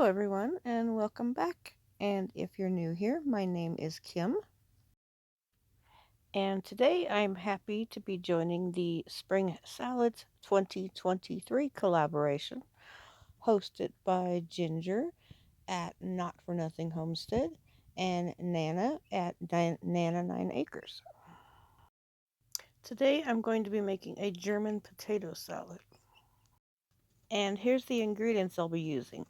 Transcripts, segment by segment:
Hello everyone and welcome back. And if you're new here, my name is Kim. And today I'm happy to be joining the Spring Salads 2023 collaboration hosted by Ginger at Not For Nothing Homestead and Nana at Nana 9 Acres. Today I'm going to be making a German potato salad. And here's the ingredients I'll be using.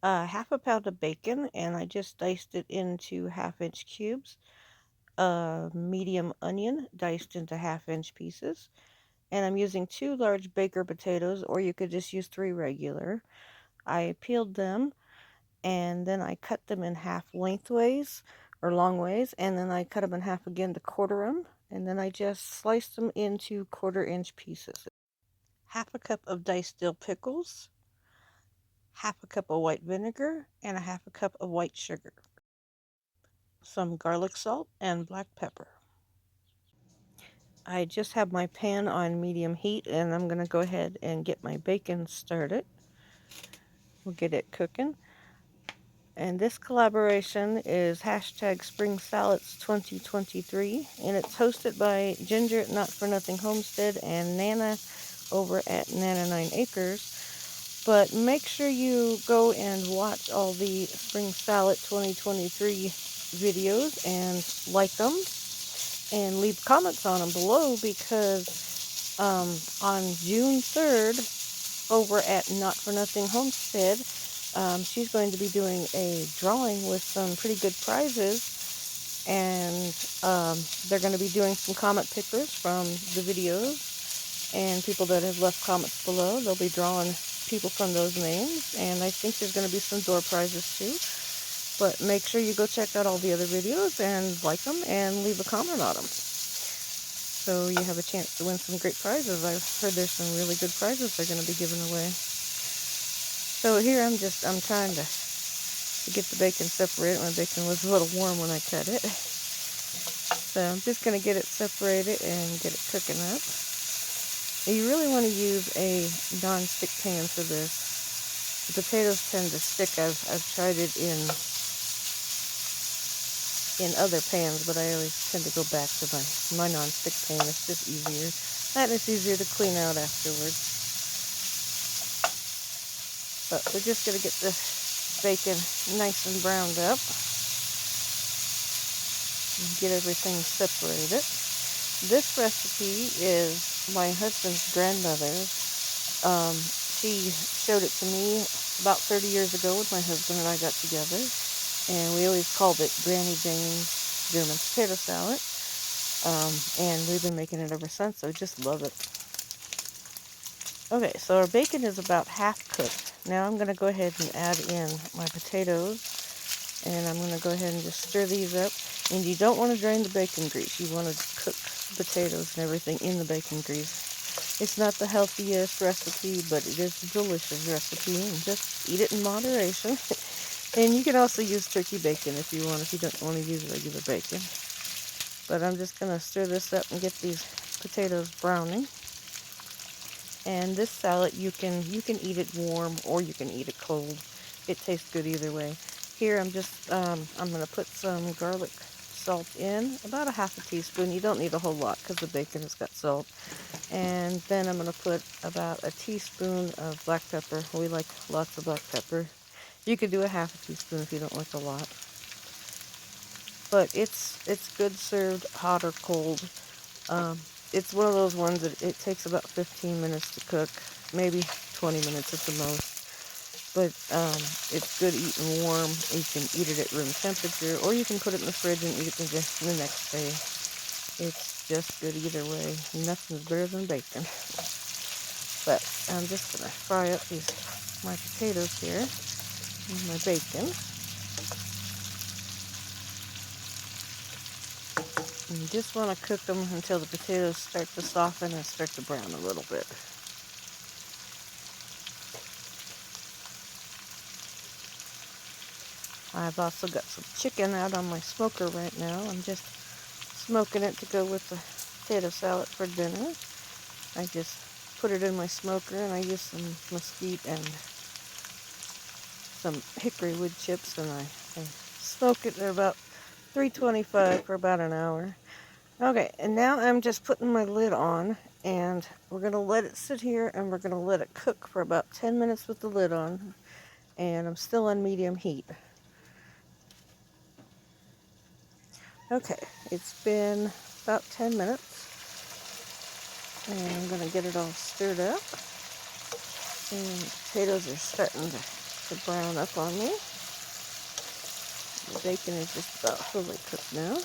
Half a pound of bacon, and I just diced it into half-inch cubes. A medium onion diced into half-inch pieces. And I'm using 2 large baker potatoes, or you could just use 3 regular. I peeled them, and then I cut them in half lengthways, or long ways, and then I cut them in half again to quarter them, and then I just sliced them into quarter-inch pieces. Half a cup of diced dill pickles, half a cup of white vinegar, and a half a cup of white sugar, some garlic salt, and black pepper. I just have my pan on medium heat, and I'm going to go ahead and get my bacon started. We'll get it cooking. And this collaboration is hashtag Spring Salads 2023, and it's hosted by Ginger at Not For Nothing Homestead and Nana over at Nana 9 Acres. But make sure you go and watch all the Spring Salad 2023 videos and like them and leave comments on them below, because on June 3rd over at Not For Nothing Homestead, she's going to be doing a drawing with some pretty good prizes, and they're going to be doing some comment pickers from the videos, and people that have left comments below, they'll be drawing people from those names, and I think there's going to be some door prizes too. But make sure you go check out all the other videos and like them and leave a comment on them, so you have a chance to win some great prizes. I've heard there's some really good prizes they're going to be giving away. So here I'm trying to get the bacon separated. My bacon was a little warm when I cut it. So I'm just going to get it separated and get it cooking up. You really want to use a non-stick pan for this. The potatoes tend to stick. I've tried it in other pans, but I always tend to go back to my non-stick pan. It's just easier. And it's easier to clean out afterwards. But we're just going to get the bacon nice and browned up and get everything separated. This recipe is my husband's grandmother's. She showed it to me about 30 years ago when my husband and I got together, and we always called it Granny Jane's German potato salad, and we've been making it ever since, so I just love it. Okay, so our bacon is about half cooked. Now I'm going to go ahead and add in my potatoes, and I'm going to go ahead and just stir these up. And you don't want to drain the bacon grease. You want to cook the potatoes and everything in the bacon grease. It's not the healthiest recipe, but it is a delicious recipe, and just eat it in moderation. And you can also use turkey bacon if you don't want to use regular bacon. But I'm just going to stir this up and get these potatoes browning. And this salad, you can eat it warm or you can eat it cold. It tastes good either way. Here I'm going to put some garlic salt in, about a half a teaspoon. You don't need a whole lot because the bacon has got salt. And then I'm going to put about a teaspoon of black pepper. We like lots of black pepper. You could do a half a teaspoon if you don't like a lot. But it's good served hot or cold. It's one of those ones that it takes about 15 minutes to cook, maybe 20 minutes at the most. But it's good eating warm. You can eat it at room temperature, or you can put it in the fridge and eat it the next day. It's just good either way. Nothing's better than bacon. But I'm just going to fry up my potatoes here and my bacon. And you just want to cook them until the potatoes start to soften and start to brown a little bit. I've also got some chicken out on my smoker right now. I'm just smoking it to go with the potato salad for dinner. I just put it in my smoker, and I use some mesquite and some hickory wood chips, and I smoke it at about 325 for about an hour. Okay, and now I'm just putting my lid on, and we're going to let it sit here, and we're going to let it cook for about 10 minutes with the lid on, and I'm still on medium heat. Okay, it's been about 10 minutes, and I'm going to get it all stirred up, and the potatoes are starting to brown up on me. The bacon is just about fully cooked now.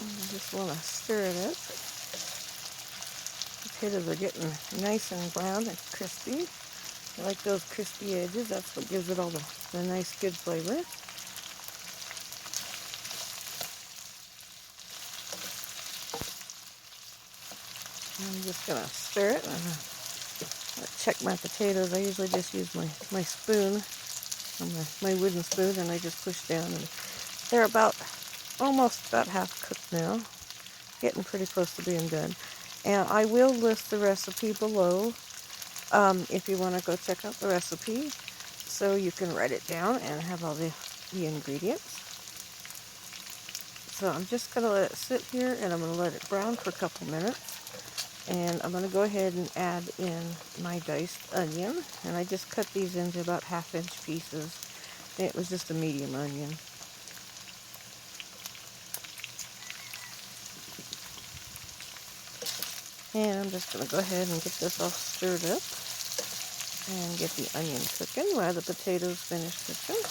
I just want to stir it up. Potatoes are getting nice and brown and crispy. I like those crispy edges. That's what gives it all the nice, good flavor. I'm just going to stir it and check my potatoes. I usually just use my spoon, or my wooden spoon, and I just push down. And they're almost about half cooked now. Getting pretty close to being done. And I will list the recipe below if you want to go check out the recipe, so you can write it down and have all the ingredients. So I'm just going to let it sit here, and I'm going to let it brown for a couple minutes. And I'm going to go ahead and add in my diced onion. And I just cut these into about 1/2-inch pieces. It was just a medium onion. And I'm just going to go ahead and get this all stirred up and get the onion cooking while the potatoes finish cooking.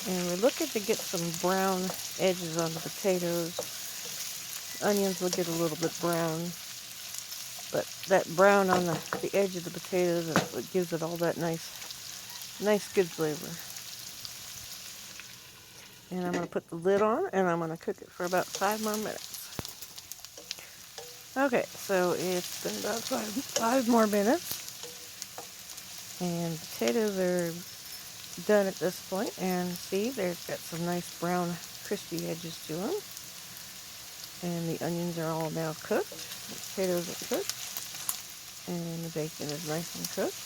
And we're looking to get some brown edges on the potatoes. Onions will get a little bit brown, but that brown on the edge of the potatoes is what gives it all that nice good flavor. And I'm going to put the lid on, and I'm going to cook it for about 5 more minutes. Okay, so it's been about five more minutes, and potatoes are done at this point. And see, they've got some nice brown crispy edges to them. And the onions are all now cooked. The potatoes are cooked, and the bacon is nice and cooked.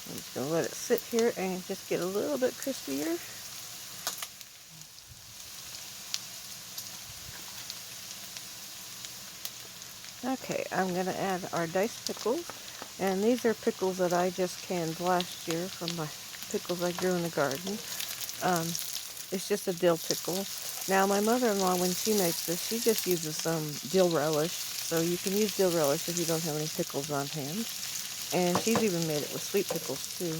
I'm just going to let it sit here and just get a little bit crispier. Okay, I'm going to add our diced pickles. And these are pickles that I just canned last year from my pickles I grew in the garden. It's just a dill pickle. Now, my mother-in-law, when she makes this, she just uses some dill relish. So you can use dill relish if you don't have any pickles on hand. And she's even made it with sweet pickles, too.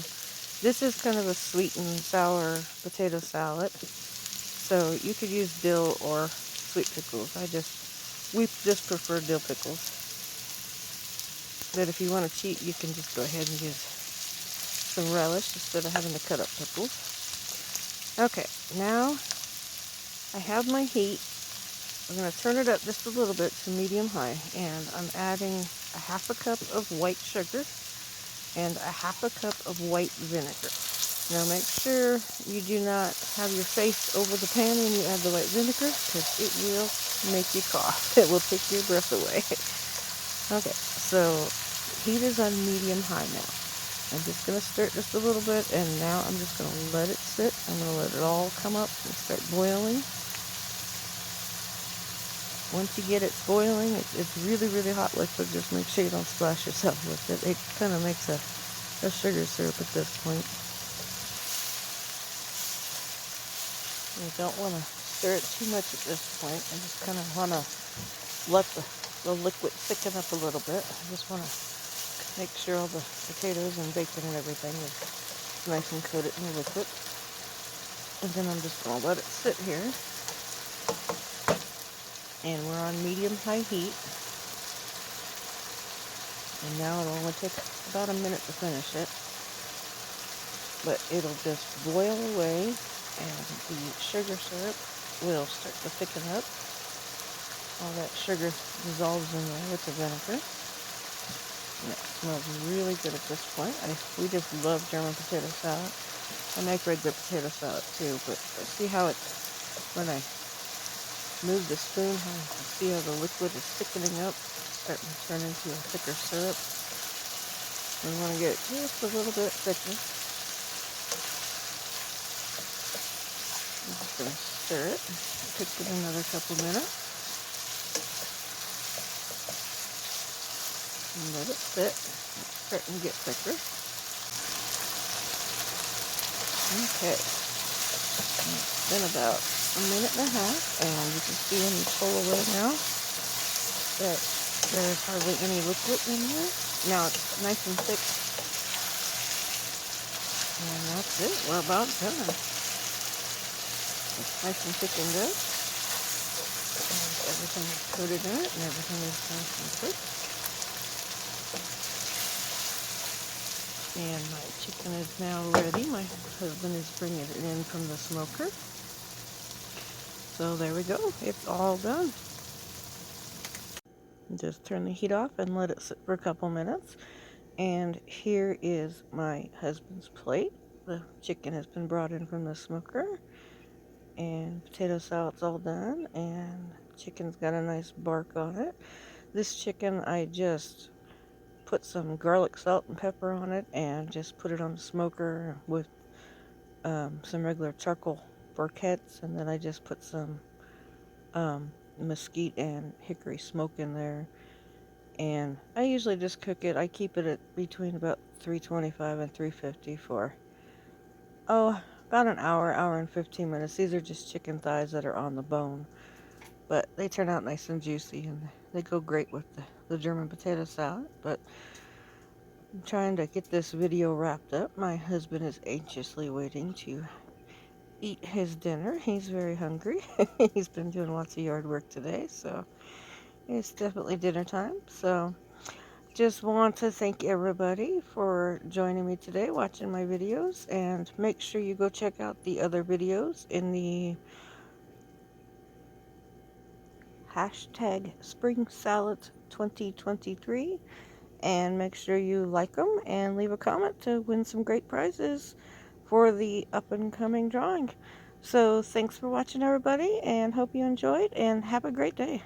This is kind of a sweet and sour potato salad. So you could use dill or sweet pickles. We just prefer dill pickles. But if you want to cheat, you can just go ahead and use some relish instead of having to cut up pickles. Okay, now I have my heat. I'm going to turn it up just a little bit to medium-high, and I'm adding 1/2 cup of white sugar and 1/2 cup of white vinegar. Now make sure you do not have your face over the pan when you add the white vinegar, because it will make you cough. It will take your breath away. Okay, so heat is on medium-high now. I'm just going to stir it just a little bit, and now I'm just going to let it sit. I'm going to let it all come up and start boiling. Once you get it boiling, it's really, really hot liquid. Just make sure you don't splash yourself with it. It kind of makes a sugar syrup at this point. You don't want to stir it too much at this point. I just kind of want to let the liquid thicken up a little bit. I just want to make sure all the potatoes and bacon and everything is nice and coated in the liquid. And then I'm just going to let it sit here. And we're on medium-high heat. And now it'll only take about a minute to finish it. But it'll just boil away, and the sugar syrup will start to thicken up. All that sugar dissolves in there with the vinegar. And it smells really good at this point. We just love German potato salad. I make regular potato salad too, but see how it, when I move the spoon, how you can see how the liquid is thickening up, starting to turn into a thicker syrup. We want to get it just a little bit thicker. I'm just going to stir it, cook it another couple minutes, and let it sit. It's starting to get thicker. Okay, it's been about a minute and a half, and you can see when you pull away now that there's hardly any liquid in there. Now it's nice and thick, and that's it. We're about done. It's nice and thick and good. And everything is coated in it, and everything is nice and thick. And my chicken is now ready. My husband is bringing it in from the smoker. So there we go. It's all done. Just turn the heat off and let it sit for a couple minutes. And here is my husband's plate. The chicken has been brought in from the smoker. And potato salad's all done. And chicken's got a nice bark on it. This chicken, I just put some garlic, salt, and pepper on it and just put it on the smoker with some regular charcoal briquettes, and then I just put some mesquite and hickory smoke in there, and I usually just cook it. I keep it at between about 325 and 350 for about an hour and 15 minutes. These are just chicken thighs that are on the bone, but they turn out nice and juicy, and they go great with the German potato salad. But I'm trying to get this video wrapped up. My husband is anxiously waiting to eat his dinner. He's very hungry. He's been doing lots of yard work today, so it's definitely dinner time. So just want to thank everybody for joining me today, watching my videos, and make sure you go check out the other videos in the hashtag Spring Salad 2023, and make sure you like them and leave a comment to win some great prizes for the up and coming drawing. So thanks for watching, everybody, and hope you enjoyed, and have a great day.